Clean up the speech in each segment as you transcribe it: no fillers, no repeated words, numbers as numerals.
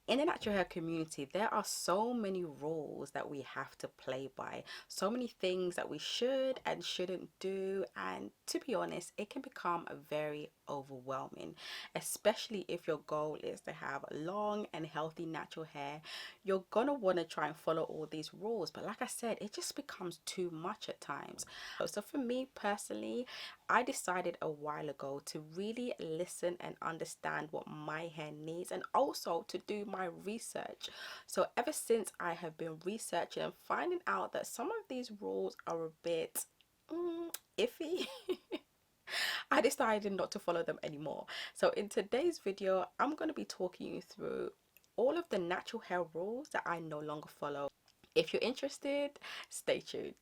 In the natural hair community, there are so many rules that we have to play by, so many things that we should and shouldn't do, and to be honest, it can become very overwhelming, especially if your goal is to have long and healthy natural hair. You're gonna want to try and follow all these rules, but like I said, it just becomes too much at times. So for me personally, I decided a while ago to really listen and understand what my hair needs, and also to do my research. So ever since I have been researching and finding out that some of these rules are a bit iffy, I decided not to follow them anymore. So in today's video, I'm going to be talking you through all of the natural hair rules that I no longer follow. If you're interested, stay tuned.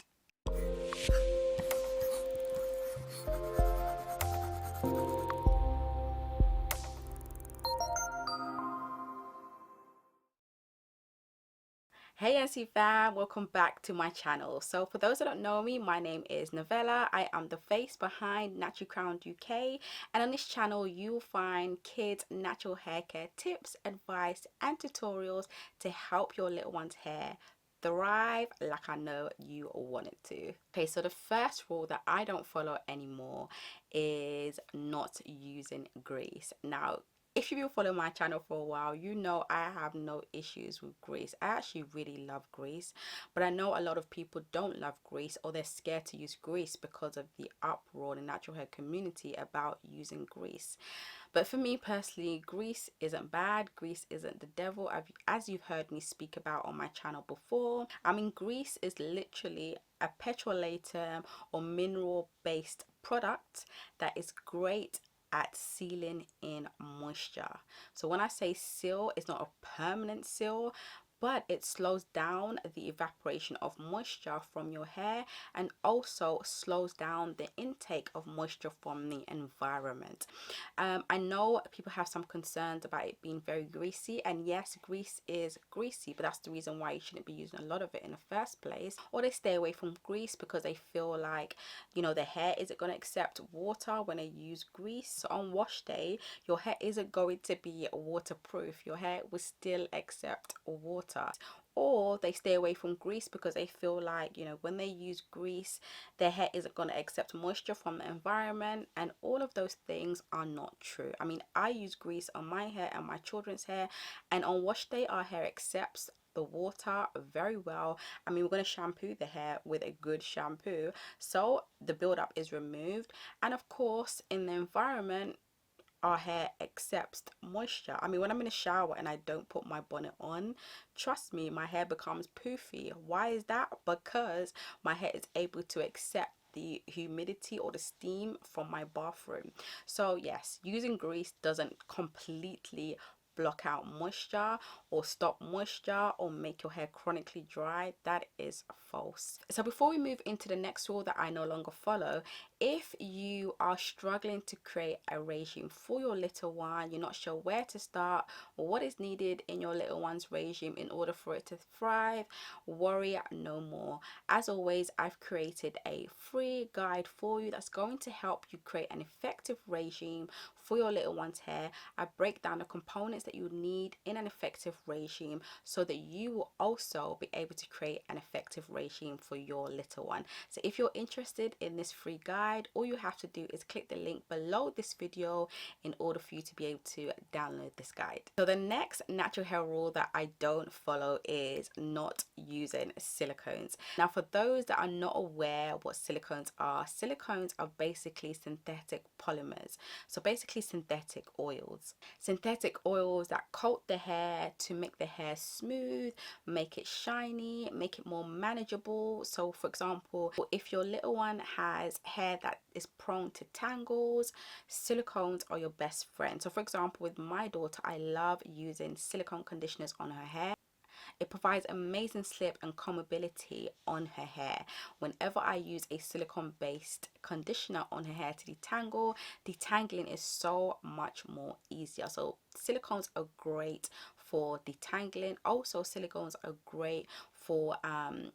Hey NC fam, welcome back to my channel. So for those that don't know me, my name is Novella. I am the face behind Natural Crown UK, and on this channel you'll find kids natural hair care tips, advice and tutorials to help your little one's hair thrive like I know you want it to. Okay, so the first rule that I don't follow anymore is not using grease. Now, if you've been following my channel for a while, you know I have no issues with grease. I actually really love grease, but I know a lot of people don't love grease, or they're scared to use grease because of the uproar in the natural hair community about using grease. But for me personally, grease isn't bad. Grease isn't the devil, as you've heard me speak about on my channel before. I mean, grease is literally a petrolatum or mineral based product that is great at sealing in moisture. So when I say seal, it's not a permanent seal, but it slows down the evaporation of moisture from your hair, and also slows down the intake of moisture from the environment. I know people have some concerns about it being very greasy, and yes, grease is greasy, but that's the reason why you shouldn't be using a lot of it in the first place. Or they stay away from grease because they feel like, you know, their hair isn't going to accept water when they use grease. So on wash day, your hair isn't going to be waterproof. Your hair will still accept water. Or they stay away from grease because they feel like, you know, when they use grease, their hair isn't going to accept moisture from the environment, and all of those things are not true. I mean, I use grease on my hair and my children's hair, and on wash day our hair accepts the water very well. I mean, we're going to shampoo the hair with a good shampoo, so the buildup is removed, and of course in the environment our hair accepts moisture. I mean, when I'm in a shower and I don't put my bonnet on, trust me, my hair becomes poofy. Why is that? Because my hair is able to accept the humidity or the steam from my bathroom. So yes, using grease doesn't completely block out moisture or stop moisture or make your hair chronically dry. That is false. So before we move into the next rule that I no longer follow, if you are struggling to create a regime for your little one, you're not sure where to start or what is needed in your little one's regime in order for it to thrive, worry no more. As always, I've created a free guide for you that's going to help you create an effective regime for your little one's hair. I break down the components that you need in an effective regime so that you will also be able to create an effective regime for your little one. So if you're interested in this free guide, all you have to do is click the link below this video in order for you to be able to download this guide. So the next natural hair rule that I don't follow is not using silicones. Now, for those that are not aware what silicones are basically synthetic polymers. So basically synthetic oils. Synthetic oils that coat the hair to make the hair smooth, make it shiny, make it more manageable. So for example, if your little one has hair that is prone to tangles, silicones are your best friend. So for example, with my daughter, I love using silicone conditioners on her hair. It provides amazing slip and combability on her hair. Whenever I use a silicone based conditioner on her hair to detangle, detangling is so much more easier. So silicones are great for detangling. Also, silicones are great for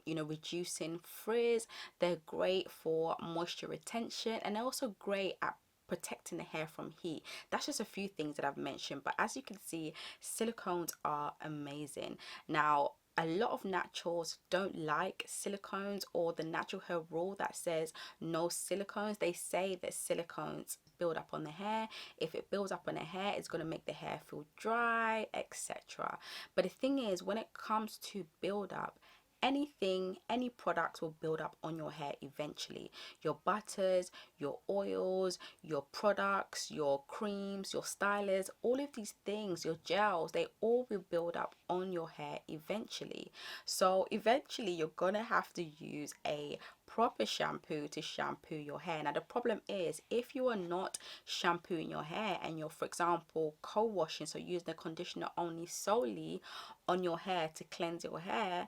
you know, reducing frizz. They're great for moisture retention, and they're also great at protecting the hair from heat. That's just a few things that I've mentioned, but as you can see, silicones are amazing. Now, a lot of naturals don't like silicones, or the natural hair rule that says no silicones. They say that silicones build up on the hair. If it builds up on the hair, it's going to make the hair feel dry, etc. But the thing is, when it comes to build up, any products will build up on your hair eventually. Your butters, your oils, your products, your creams, your stylers, all of these things, your gels, they all will build up on your hair eventually. So eventually you're gonna have to use a proper shampoo to shampoo your hair. Now the problem is, if you are not shampooing your hair and you're, for example, co-washing, so using the conditioner only solely on your hair to cleanse your hair,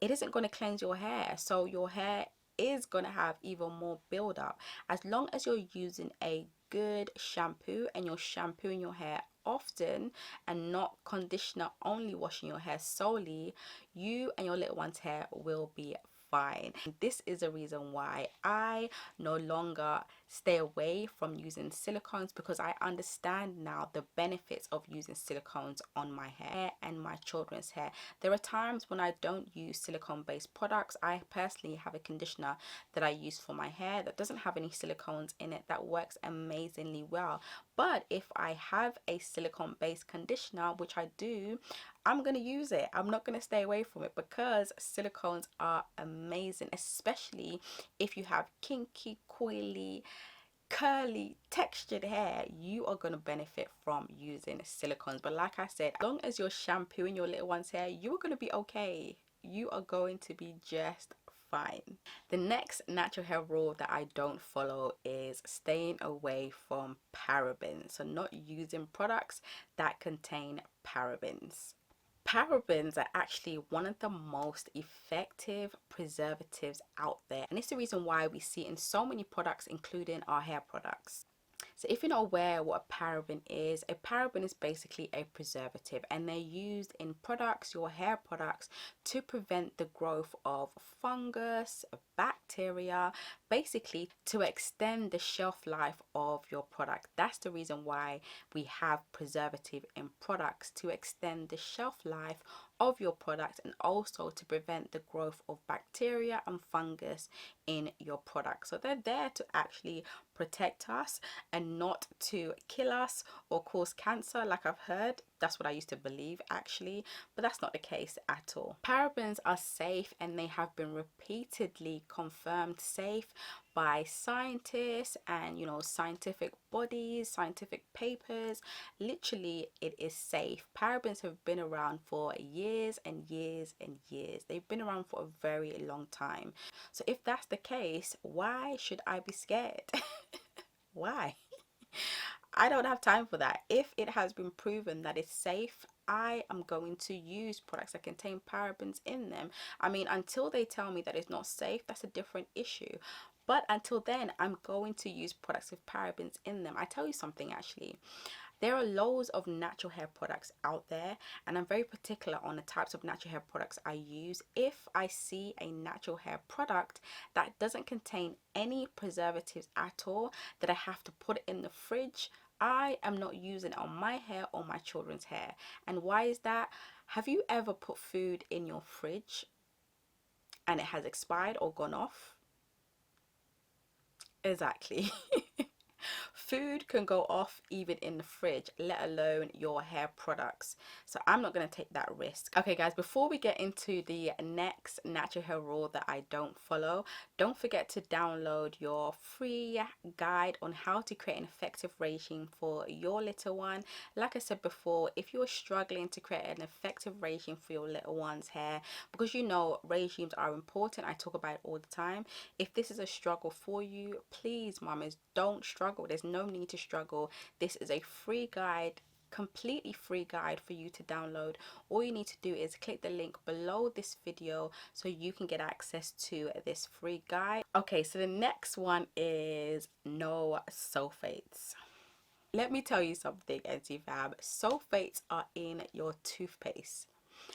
it isn't going to cleanse your hair. So your hair is going to have even more buildup. As long as you're using a good shampoo and you're shampooing your hair often and not conditioner only washing your hair solely, you and your little one's hair will be fine. This is a reason why I no longer stay away from using silicones, because I understand now the benefits of using silicones on my hair and my children's hair. There are times when I don't use silicone based products. I personally have a conditioner that I use for my hair that doesn't have any silicones in it, that works amazingly well. But if I have a silicone based conditioner, which I do, I'm going to use it. I'm not going to stay away from it, because silicones are amazing, especially if you have kinky, coily, curly, textured hair. You are going to benefit from using silicones. But like I said, as long as you're shampooing your little one's hair, you're going to be okay. You are going to be just fine. The next natural hair rule that I don't follow is staying away from parabens. So not using products that contain parabens. Parabens are actually one of the most effective preservatives out there, and it's the reason why we see it in so many products, including our hair products. So if you're not aware what a paraben is basically a preservative, and they're used in products, your hair products, to prevent the growth of fungus, bacteria, basically to extend the shelf life of your product. That's the reason why we have preservative in products, to extend the shelf life of your product and also to prevent the growth of bacteria and fungus in your product. So they're there to actually protect us and not to kill us or cause cancer, like I've heard. That's what I used to believe actually, but that's not the case at all. Parabens are safe, and they have been repeatedly confirmed safe by scientists and, you know, scientific bodies, scientific papers. Literally, it is safe. Parabens have been around for years and years and years. They've been around for a very long time. So if that's the case, why should I be scared? Why? I don't have time for that. If it has been proven that it's safe, I am going to use products that contain parabens in them. I mean, until they tell me that it's not safe, that's a different issue. But until then, I'm going to use products with parabens in them. I tell you something actually. There are loads of natural hair products out there, and I'm very particular on the types of natural hair products I use. If I see a natural hair product that doesn't contain any preservatives at all, that I have to put it in the fridge, I am not using it on my hair or my children's hair. And why is that? Have you ever put food in your fridge and it has expired or gone off? Exactly. Food can go off even in the fridge, let alone your hair products. So I'm not going to take that risk. Okay guys, before we get into the next natural hair rule that I don't follow, don't forget to download your free guide on how to create an effective regime for your little one. Like I said before, if you're struggling to create an effective regime for your little one's hair, because you know regimes are important, I talk about it all the time. If this is a struggle for you, please mamas, don't struggle. There's no need to struggle. This is a free guide, completely free guide for you to download. All you need to do is click the link below this video so you can get access to this free guide. Okay, so the next one is no sulfates. Let me tell you something, anti-fab. Sulfates are in your toothpaste.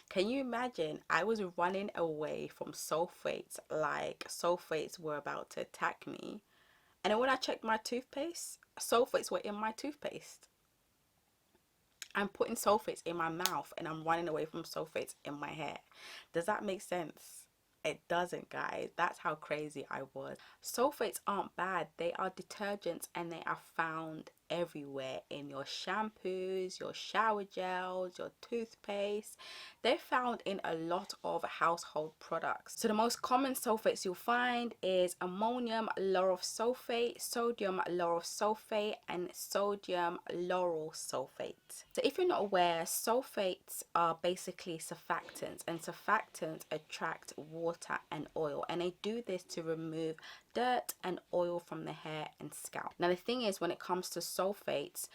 Can you imagine? I was running away from sulfates like sulfates were about to attack me. And then when I checked my toothpaste, sulfates were in my toothpaste. I'm putting sulfates in my mouth and I'm running away from sulfates in my hair. Does that make sense? It doesn't, guys. That's how crazy I was. Sulfates aren't bad. They are detergents and they are found everywhere in your shampoos, your shower gels, your toothpaste. They're found in a lot of household products. So the most common sulfates you'll find is ammonium lauryl sulfate, sodium lauryl sulfate, and sodium lauryl sulfate. So if you're not aware, sulfates are basically surfactants, and surfactants attract water and oil, and they do this to remove dirt and oil from the hair and scalp. Now the thing is, when it comes to sulfates,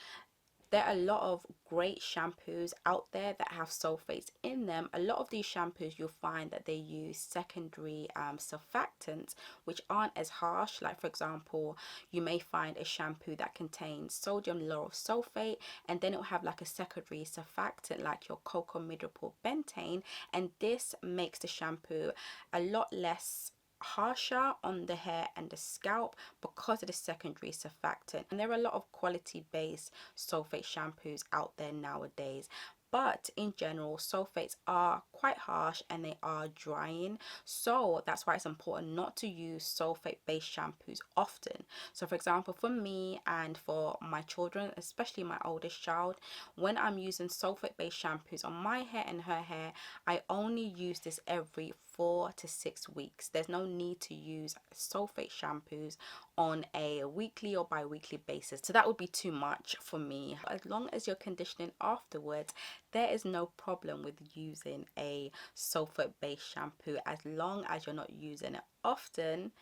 there are a lot of great shampoos out there that have sulfates in them. A lot of these shampoos, you'll find that they use secondary surfactants which aren't as harsh. Like for example, you may find a shampoo that contains sodium lauryl sulfate, and then it'll have like a secondary surfactant like your cocamidopropyl bentane, and this makes the shampoo a lot less harsher on the hair and the scalp because of the secondary surfactant. And there are a lot of quality based sulfate shampoos out there nowadays, but in general sulfates are quite harsh and they are drying, so that's why it's important not to use sulfate based shampoos often. So for example, for me and for my children, especially my oldest child, when I'm using sulfate based shampoos on my hair and her hair, I only use this every 4 to 6 weeks. There's no need to use sulfate shampoos on a weekly or bi-weekly basis, so that would be too much for me. As long as you're conditioning afterwards, there is no problem with using a sulfate based shampoo. As long as you're not using it often,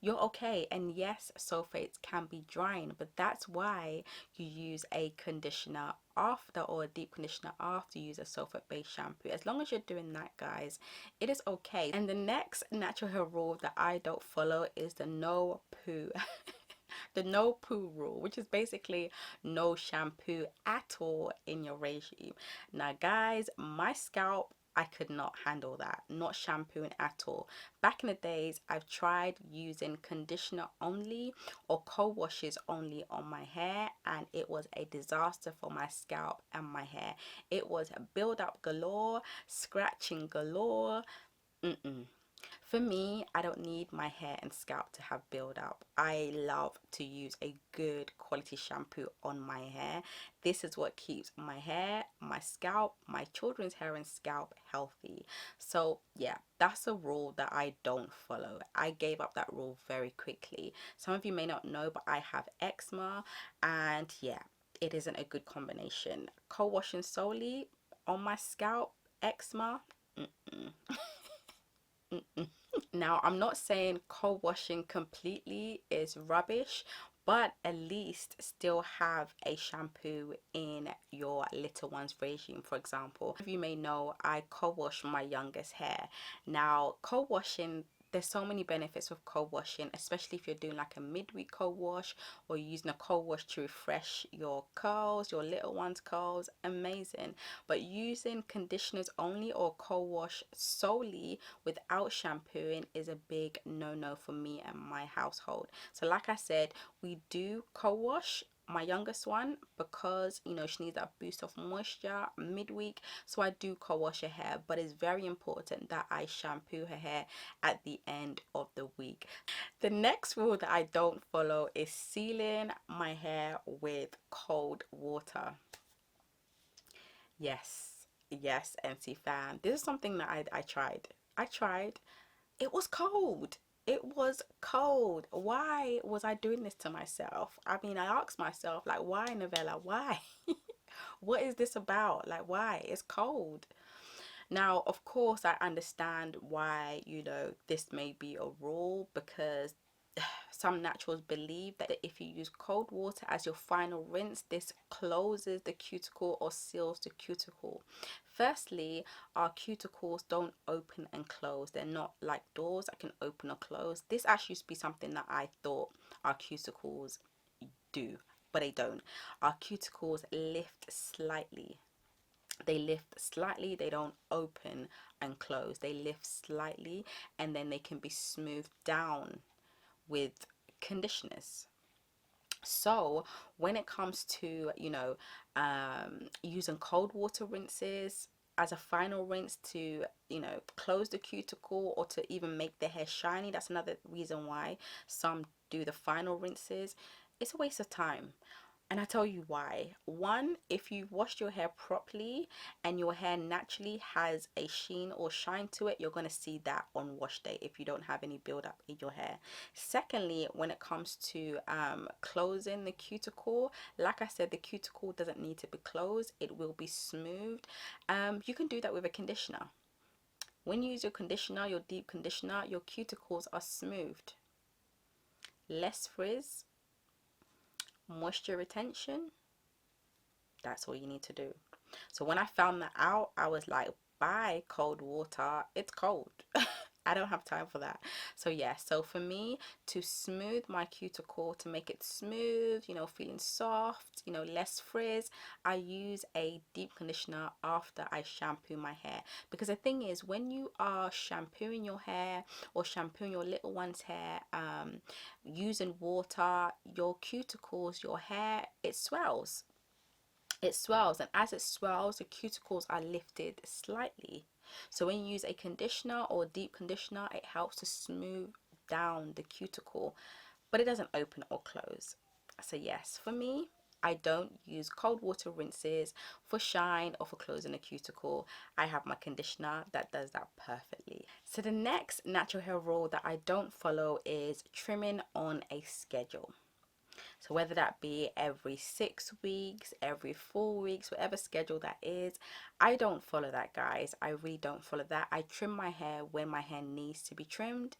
you're okay. And yes, sulfates can be drying, but that's why you use a conditioner after, or a deep conditioner after you use a sulfate based shampoo. As long as you're doing that, guys, it is okay. And the next natural hair rule that I don't follow is the no poo the no poo rule, which is basically no shampoo at all in your regime. Now guys, my scalp, I could not handle that, not shampooing at all. Back in the days, I've tried using conditioner only or co-washes only on my hair, and it was a disaster for my scalp and my hair. It was build up galore, scratching galore. For me, I don't need my hair and scalp to have build up. I love to use a good quality shampoo on my hair. This is what keeps my hair, my scalp, my children's hair and scalp healthy. So yeah, that's a rule that I don't follow. I gave up that rule very quickly. Some of you may not know, but I have eczema, and yeah, it isn't a good combination. Co-washing solely on my scalp, eczema, now, I'm not saying co-washing completely is rubbish, but at least still have a shampoo in your little one's regime. For example, you may know I co-wash my youngest hair. Now, co-washing, there's so many benefits with co-washing, especially if you're doing like a midweek co-wash or using a co-wash to refresh your curls, your little one's curls. Amazing. But using conditioners only or co-wash solely without shampooing is a big no-no for me and my household. So like I said, we do co-wash my youngest one because you know she needs that boost of moisture midweek, so I do co-wash her hair, but it's very important that I shampoo her hair at the end of the week. The next rule that I don't follow is sealing my hair with cold water. Yes, NC fam, this is something that I tried. It was cold. It was cold. Why was I doing this to myself? I mean, I asked myself, like, why, Novella? Why? What is this about? Like, why? It's cold. Now, of course, I understand why, you know, this may be a rule, because some naturals believe that if you use cold water as your final rinse, this closes the cuticle or seals the cuticle. Firstly, our cuticles don't open and close. They're not like doors that can open or close. This actually used to be something that I thought our cuticles do, but they don't. Our cuticles lift slightly. They lift slightly, they don't open and close. They lift slightly, and then they can be smoothed down with conditioners. So when it comes to, using cold water rinses as a final rinse to, close the cuticle or to even make the hair shiny, that's another reason why some do the final rinses. It's a waste of time. And I tell you why. One, if you washed your hair properly and your hair naturally has a sheen or shine to it, you're going to see that on wash day if you don't have any buildup in your hair. Secondly, when it comes to closing the cuticle, like I said, the cuticle doesn't need to be closed, it will be smoothed. You can do that with a conditioner. When you use your conditioner, your deep conditioner, your cuticles are smoothed. Less frizz, moisture retention. That's all you need to do. So when I found that out, I was like, buy cold water. It's cold. I don't have time for that. So yeah, so for me to smooth my cuticle, to make it smooth, feeling soft, less frizz, I use a deep conditioner after I shampoo my hair. Because the thing is, when you are shampooing your hair or shampooing your little one's hair, using water, your cuticles, your hair, it swells. And as it swells, the cuticles are lifted slightly. So when you use a conditioner or deep conditioner, it helps to smooth down the cuticle, but it doesn't open or close. So yes, for me, I don't use cold water rinses for shine or for closing a cuticle. I have my conditioner that does that perfectly. So the next natural hair rule that I don't follow is trimming on a schedule. So whether that be every 6 weeks, every 4 weeks, whatever schedule that is, I don't follow that, guys. I really don't follow that. I trim my hair when my hair needs to be trimmed.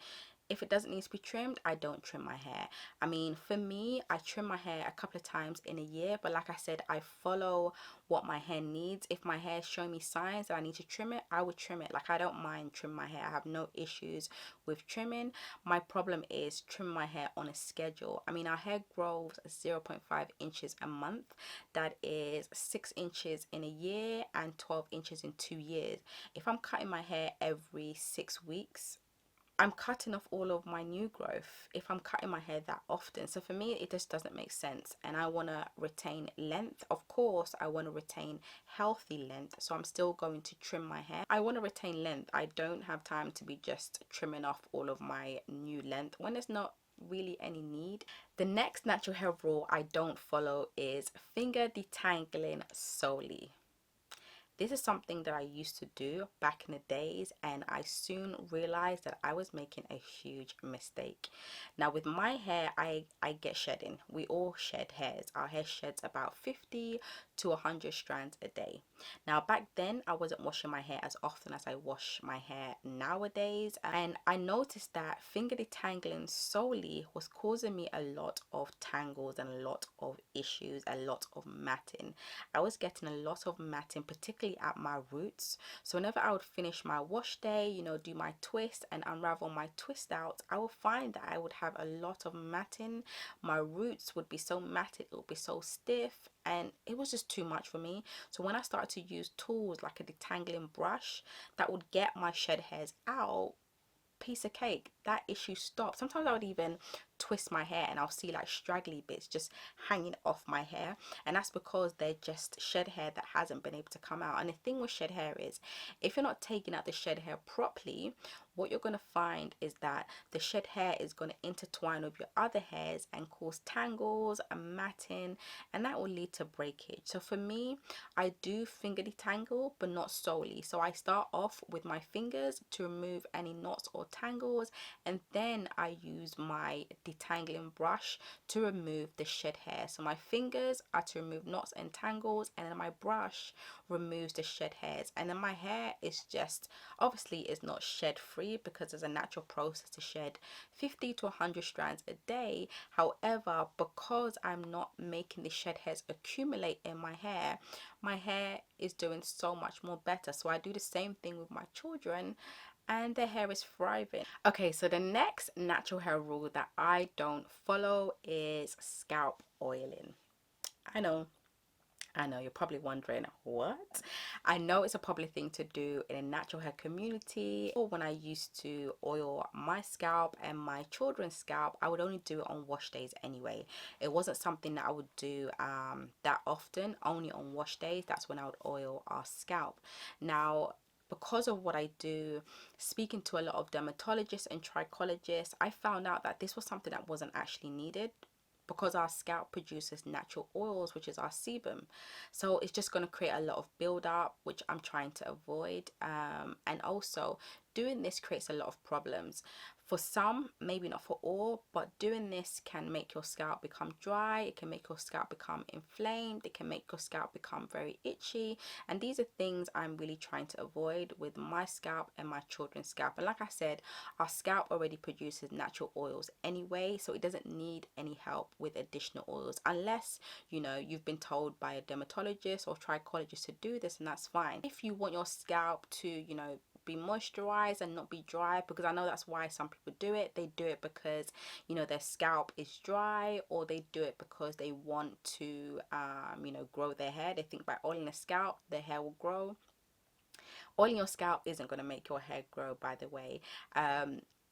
If it doesn't need to be trimmed, I don't trim my hair. I mean, for me, I trim my hair a couple of times in a year, but like I said, I follow what my hair needs. If my hair is showing me signs that I need to trim it, I would trim it. Like, I don't mind trimming my hair. I have no issues with trimming. My problem is trim my hair on a schedule. I mean, our hair grows 0.5 inches a month. That is 6 inches in a year and 12 inches in 2 years. If I'm cutting my hair every 6 weeks, I'm cutting off all of my new growth if I'm cutting my hair that often. So for me, it just doesn't make sense. And I want to retain length. Of course, I want to retain healthy length. So I'm still going to trim my hair. I want to retain length. I don't have time to be just trimming off all of my new length when there's not really any need. The next natural hair rule I don't follow is finger detangling solely. This is something that I used to do back in the days, and I soon realized that I was making a huge mistake. Now with my hair, I get shedding. We all shed hairs. Our hair sheds about 50 to 100 strands a day. Now back then, I wasn't washing my hair as often as I wash my hair nowadays, and I noticed that finger detangling solely was causing me a lot of tangles and a lot of issues, a lot of matting. I was getting a lot of matting, particularly at my roots. So whenever I would finish my wash day, do my twist and unravel my twist out, I would find that I would have a lot of matting. My roots would be so matted, it would be so stiff, and it was just too much for me. So when I started to use tools like a detangling brush that would get my shed hairs out, piece of cake, that issue stopped. Sometimes I would even twist my hair and I'll see like straggly bits just hanging off my hair, and that's because they're just shed hair that hasn't been able to come out. And the thing with shed hair is, if you're not taking out the shed hair properly, what you're going to find is that the shed hair is going to intertwine with your other hairs and cause tangles and matting, and that will lead to breakage. So for me, I do finger detangle, but not solely. So I start off with my fingers to remove any knots or tangles, and then I use my detangling brush to remove the shed hair. So my fingers are to remove knots and tangles, and then my brush removes the shed hairs, and then my hair is just, obviously it's not shed free because there's a natural process to shed 50 to 100 strands a day. However, because I'm not making the shed hairs accumulate in my hair is doing so much more better. So I do the same thing with my children, and their hair is thriving. Okay, so the next natural hair rule that I don't follow is scalp oiling. I know I know you're probably wondering what. I know it's a popular thing to do in a natural hair community. Or when I used to oil my scalp and my children's scalp, I would only do it on wash days anyway. It wasn't something that I would do that often, only on wash days. That's when I would oil our scalp. Now, because of what I do, speaking to a lot of dermatologists and trichologists, I found out that this was something that wasn't actually needed because our scalp produces natural oils, which is our sebum. So it's just going to create a lot of buildup, which I'm trying to avoid. And also, doing this creates a lot of problems. For some, maybe not for all, but doing this can make your scalp become dry. It can make your scalp become inflamed. It can make your scalp become very itchy. And these are things I'm really trying to avoid with my scalp and my children's scalp. And like I said, our scalp already produces natural oils anyway, so it doesn't need any help with additional oils unless, you know, you've been told by a dermatologist or trichologist to do this, and that's fine. If you want your scalp to, you know, be moisturized and not be dry, because I know that's why some people do it. They do it because, you know, their scalp is dry, or they do it because they want to you know, grow their hair. They think by oiling the scalp their hair will grow. Oiling your scalp isn't going to make your hair grow, by the way.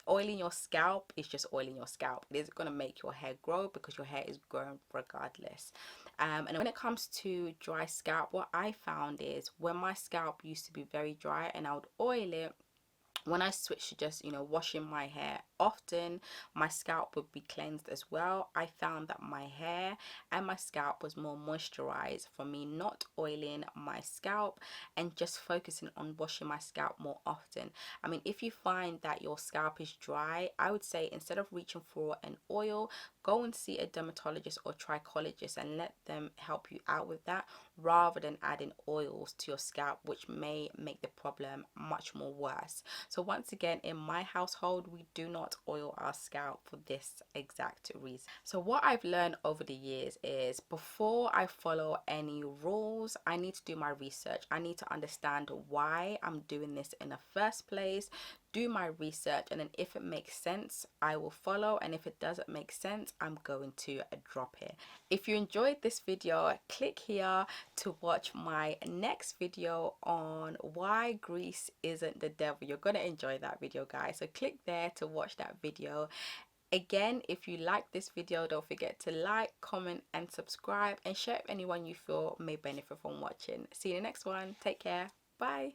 Oiling your scalp is just oiling your scalp. It isn't going to make your hair grow because your hair is growing regardless. And when it comes to dry scalp, what I found is when my scalp used to be very dry and I would oil it, when I switched to just, you know, washing my hair often, my scalp would be cleansed as well. I found that my hair and my scalp was more moisturized for me not oiling my scalp and just focusing on washing my scalp more often. I mean, if you find that your scalp is dry, I would say instead of reaching for an oil, go and see a dermatologist or trichologist and let them help you out with that, rather than adding oils to your scalp, which may make the problem much more worse. So once again, in my household, we do not oil our scalp for this exact reason. So what I've learned over the years is before I follow any rules, I need to do my research. I need to understand why I'm doing this in the first place, do my research, and then if it makes sense, I will follow, and if it doesn't make sense, I'm going to drop it. If you enjoyed this video, click here to watch my next video on why grease isn't the devil. You're going to enjoy that video, guys, so click there to watch that video. Again, if you like this video, don't forget to like, comment and subscribe, and share with anyone you feel may benefit from watching. See you in the next one. Take care. Bye.